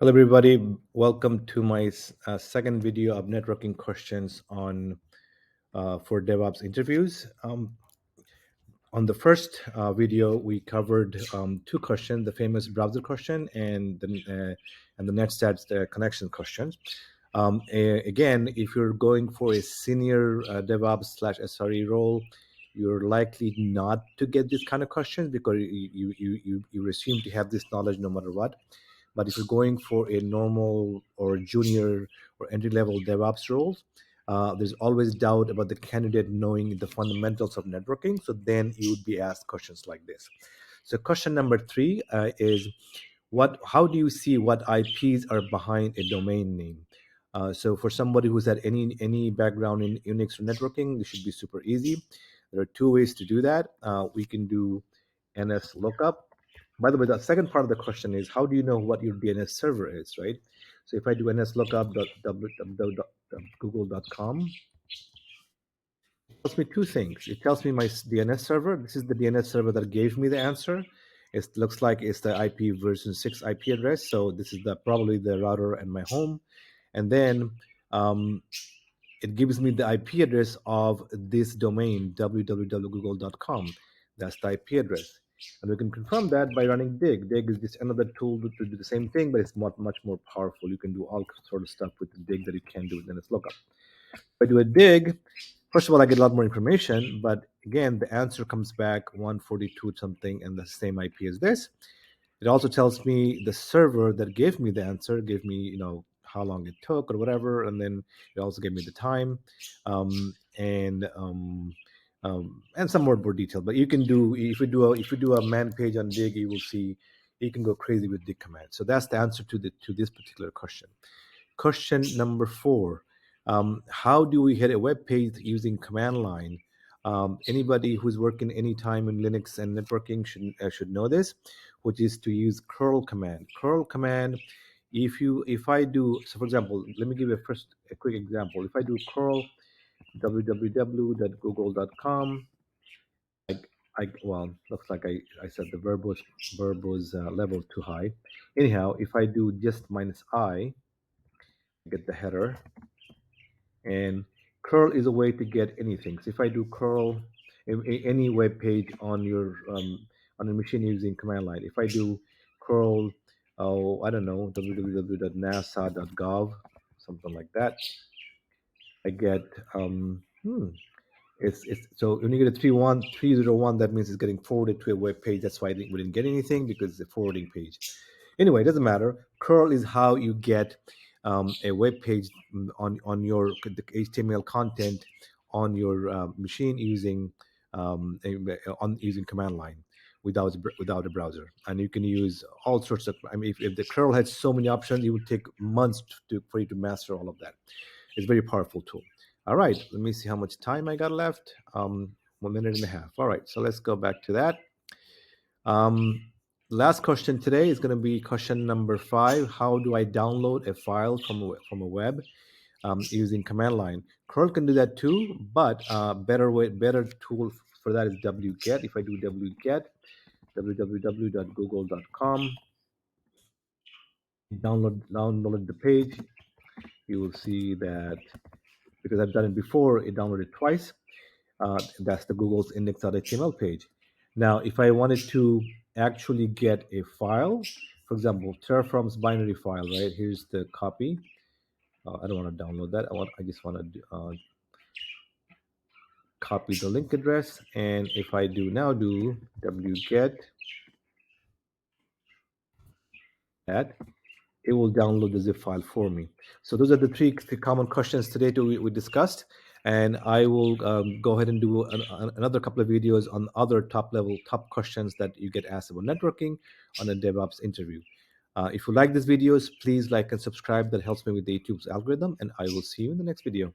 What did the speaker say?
Hello, everybody. Welcome to my second video of networking questions on for DevOps interviews. On the first video, we covered two questions: the famous browser question and the NetStats connection questions. Again, if you're going for a senior DevOps / SRE role, you're likely not to get this kind of questions because you assume to have this knowledge no matter what. But if you're going for a normal or junior or entry level DevOps roles, there's always doubt about the candidate knowing the fundamentals of networking. So then you would be asked questions like this. So question number 3 is how do you see what IPs are behind a domain name? So for somebody who's had any background in Unix or networking, this should be super easy. There are two ways to do that. We can do nslookup. By the way, the second part of the question is how do you know what your DNS server is, right? So if I do nslookup.google.com, it tells me two things. It tells me my DNS server. This is the DNS server that gave me the answer. It looks like it's the IP version 6 IP address. So this is probably the router and my home. And then it gives me the IP address of this domain, www.google.com. That's the IP address. And we can confirm that by running dig. Dig is just another tool to do the same thing, but it's much more powerful. You can do all sort of stuff with the dig that you can do with nslookup. If I do a dig, first of all, I get a lot more information, but again, the answer comes back 142 something and the same IP as this. It also tells me the server that gave me the answer, gave me, how long it took or whatever, and then it also gave me the time, and some more detail. But you can do if you do a man page on dig, you will see you can go crazy with dig command. So that's the answer to this particular question. Question number 4. How do we hit a web page using command line? Anybody who's working any time in Linux and networking should know this, which is to use curl command. Curl command. If I do, so for example, let me give you a quick example. If I do curl www.google.com, looks like I said the verb was level too high. Anyhow, if I do just -I, get the header. And curl is a way to get anything. So if I do curl any web page on your machine using command line, if I do curl, I don't know, www.nasa.gov, something like that, I get it's so when you get a 301, that means it's getting forwarded to a web page. That's why we didn't get anything, because it's a forwarding page. Anyway, it doesn't matter. Curl is how you get a web page on your HTML content on your machine using using command line without a browser. And you can use all sorts of. I mean, if the curl had so many options, it would take months for you to master all of that. It's a very powerful tool. All right, let me see how much time I got left. 1 minute and a half. All right, so let's go back to that. Last question today is going to be question number 5. How do I download a file from a web using command line? Curl can do that too, but better tool for that is wget. If I do wget, www.google.com, download the page, you will see that because I've done it before, it downloaded twice. That's the Google's index.html page. Now, if I wanted to actually get a file, for example, Terraform's binary file, right? Here's the copy. I don't want to download that. I just want to copy the link address. And if I do wget that, it will download the zip file for me. So those are the three common questions today we discussed. And I will go ahead and do another couple of videos on other top questions that you get asked about networking on a DevOps interview. If you like these videos, please like and subscribe. That helps me with the YouTube's algorithm. And I will see you in the next video.